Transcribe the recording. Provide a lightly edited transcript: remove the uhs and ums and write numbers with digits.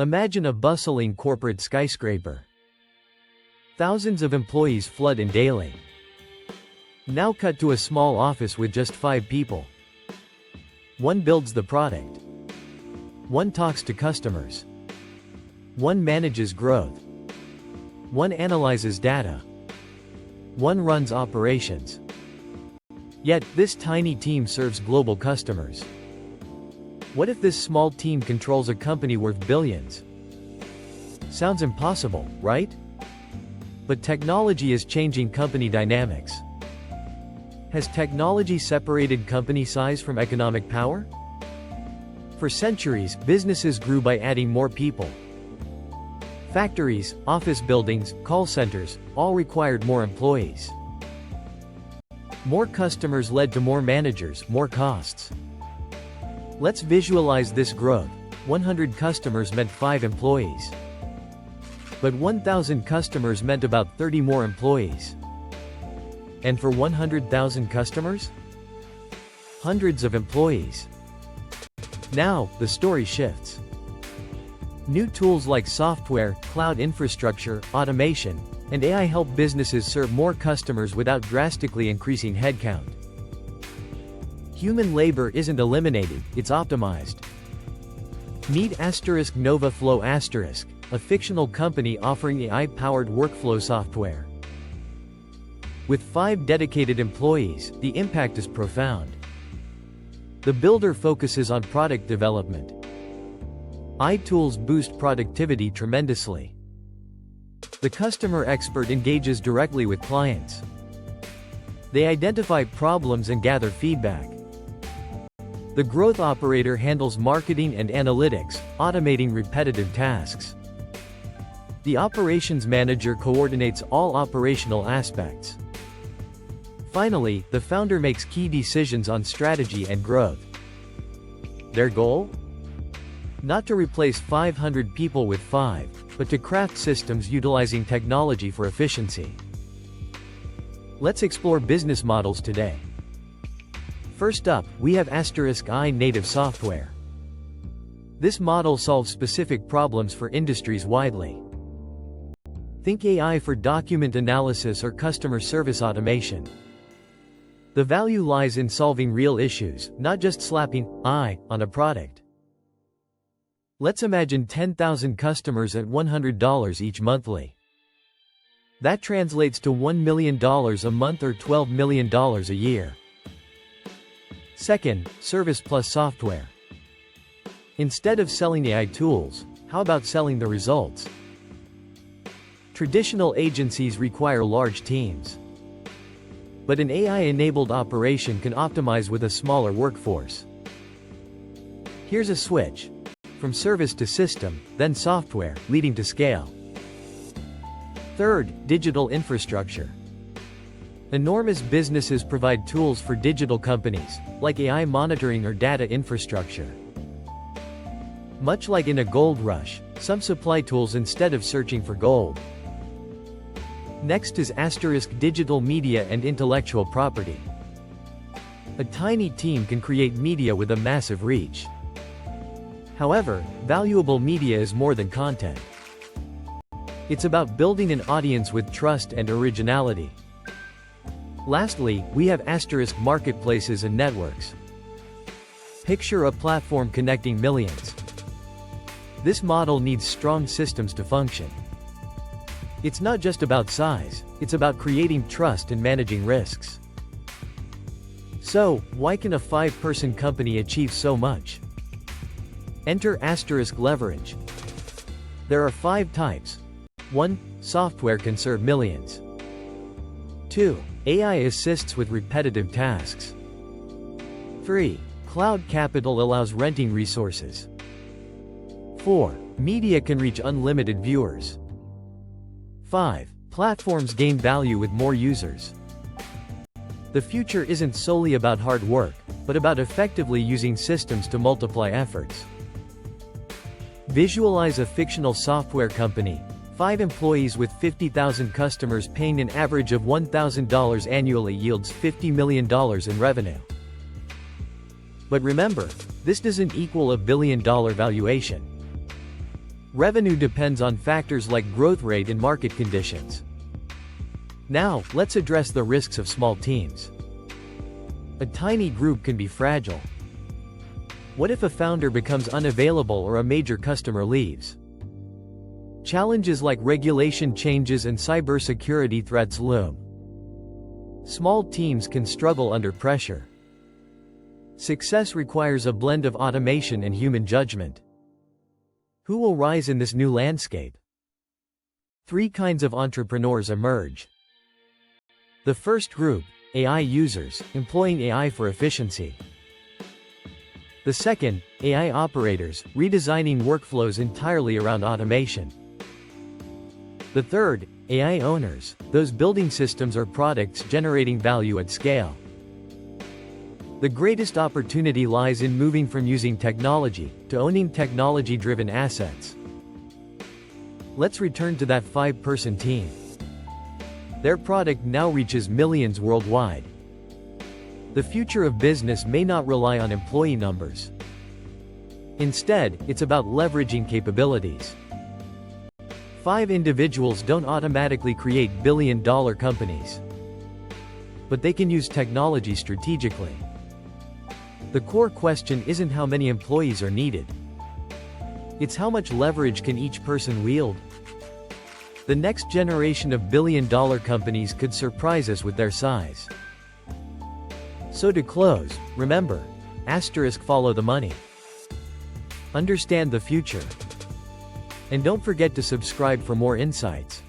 Imagine a bustling corporate skyscraper. Thousands of employees flood in daily. Now cut to a small office with just 5 people. One builds the product. One talks to customers. One manages growth. One analyzes data. One runs operations. Yet, this tiny team serves global customers. What if this small team controls a company worth billions? Sounds impossible, right? But technology is changing company dynamics. Has technology separated company size from economic power? For centuries, businesses grew by adding more people. Factories, office buildings, call centers, all required more employees. More customers led to more managers, more costs. Let's visualize this growth. 100 customers meant 5 employees. But 1,000 customers meant about 30 more employees. And for 100,000 customers? Hundreds of employees. Now, the story shifts. New tools like software, cloud infrastructure, automation, and AI help businesses serve more customers without drastically increasing headcount. Human labor isn't eliminated, it's optimized. Meet *NovaFlow*, a fictional company offering AI-powered workflow software. With 5 dedicated employees, the impact is profound. The builder focuses on product development. AI tools boost productivity tremendously. The customer expert engages directly with clients. They identify problems and gather feedback. The growth operator handles marketing and analytics, automating repetitive tasks. The operations manager coordinates all operational aspects. Finally, the founder makes key decisions on strategy and growth. Their goal? Not to replace 500 people with 5, but to craft systems utilizing technology for efficiency. Let's explore business models today. First up, we have *AI native software. This model solves specific problems for industries widely. Think AI for document analysis or customer service automation. The value lies in solving real issues, not just slapping "AI" on a product. Let's imagine 10,000 customers at $100 each monthly. That translates to $1 million a month or $12 million a year. Second, service plus software. Instead of selling AI tools, how about selling the results? Traditional agencies require large teams. But an AI-enabled operation can optimize with a smaller workforce. Here's a switch. From service to system, then software, leading to scale. Third, digital infrastructure. Enormous businesses provide tools for digital companies, like AI monitoring or data infrastructure. Much like in a gold rush, some supply tools instead of searching for gold. Next is *digital media and intellectual property. A tiny team can create media with a massive reach. However, valuable media is more than content. It's about building an audience with trust and originality. Lastly, we have * marketplaces and networks. Picture a platform connecting millions. This model needs strong systems to function. It's not just about size, it's about creating trust and managing risks. So, why can a 5-person company achieve so much? Enter * leverage. There are 5 types. 1. Software can serve millions. 2. AI assists with repetitive tasks. 3. Cloud capital allows renting resources. 4. Media can reach unlimited viewers. 5. Platforms gain value with more users. The future isn't solely about hard work, but about effectively using systems to multiply efforts. Visualize a fictional software company, 5 employees with 50,000 customers paying an average of $1,000 annually yields $50 million in revenue. But remember, this doesn't equal a billion-dollar valuation. Revenue depends on factors like growth rate and market conditions. Now, let's address the risks of small teams. A tiny group can be fragile. What if a founder becomes unavailable or a major customer leaves? Challenges like regulation changes and cybersecurity threats loom. Small teams can struggle under pressure. Success requires a blend of automation and human judgment. Who will rise in this new landscape? Three kinds of entrepreneurs emerge. The first group, AI users, employing AI for efficiency. The second, AI operators, redesigning workflows entirely around automation. The third, AI owners, those building systems or products generating value at scale. The greatest opportunity lies in moving from using technology to owning technology-driven assets. Let's return to that 5-person team. Their product now reaches millions worldwide. The future of business may not rely on employee numbers. Instead, it's about leveraging capabilities. 5 individuals don't automatically create billion-dollar companies. But they can use technology strategically. The core question isn't how many employees are needed. It's how much leverage can each person wield. The next generation of billion-dollar companies could surprise us with their size. So to close, remember, follow the money. Understand the future. And don't forget to subscribe for more insights.